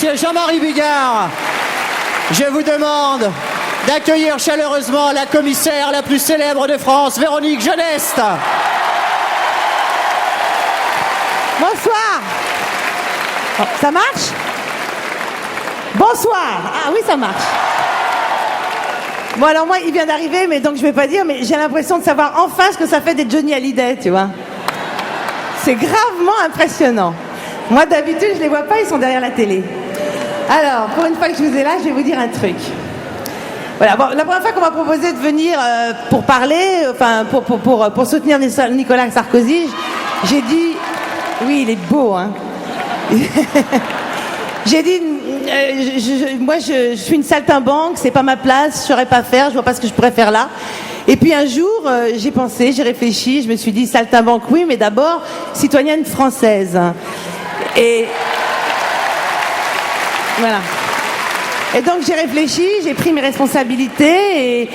Monsieur Jean-Marie Bigard, je vous demande d'accueillir chaleureusement la commissaire la plus célèbre de France, Véronique Geneste. Bonsoir. Oh, ça marche? Bonsoir. Ah oui, ça marche. Bon, alors moi, il vient d'arriver, mais donc je vais pas dire, mais j'ai l'impression de savoir enfin ce que ça fait d'être Johnny Hallyday, tu vois. C'est gravement impressionnant. Moi, d'habitude, je les vois pas, ils sont derrière la télé. Alors, pour une fois que je vous ai là, je vais vous dire un truc. Voilà, bon, la première fois qu'on m'a proposé de venir pour parler, enfin, pour soutenir Nicolas Sarkozy, j'ai dit, oui, il est beau, hein. J'ai dit, moi, je suis une saltimbanque, c'est pas ma place, je saurais pas faire, je vois pas ce que je pourrais faire là. Et puis un jour, j'ai pensé, j'ai réfléchi, je me suis dit, saltimbanque, oui, mais d'abord, citoyenne française. Et voilà. Et donc j'ai réfléchi, j'ai pris mes responsabilités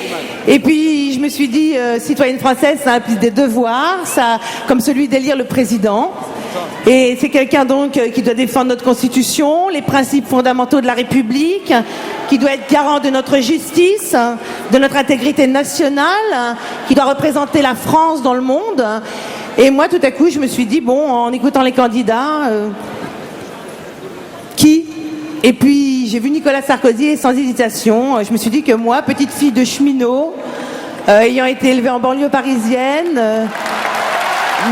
et puis je me suis dit, citoyenne française, ça implique des devoirs, ça, comme celui d'élire le président. Et c'est quelqu'un donc qui doit défendre notre Constitution, les principes fondamentaux de la République, qui doit être garant de notre justice, de notre intégrité nationale, qui doit représenter la France dans le monde. Et moi, tout à coup, je me suis dit, bon, en écoutant les candidats, qui? Et puis, j'ai vu Nicolas Sarkozy et sans hésitation, je me suis dit que moi, petite fille de cheminot, ayant été élevée en banlieue parisienne,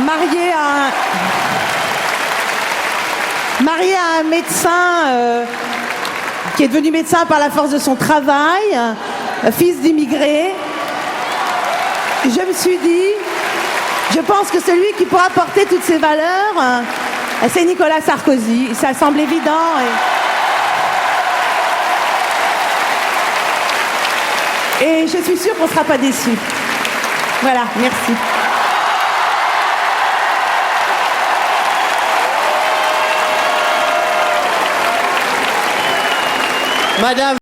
mariée à un médecin qui est devenu médecin par la force de son travail, fils d'immigrés, je me suis dit, je pense que celui qui pourra porter toutes ces valeurs, c'est Nicolas Sarkozy. Ça semble évident. Et je suis sûre qu'on ne sera pas déçus. Voilà, merci. Madame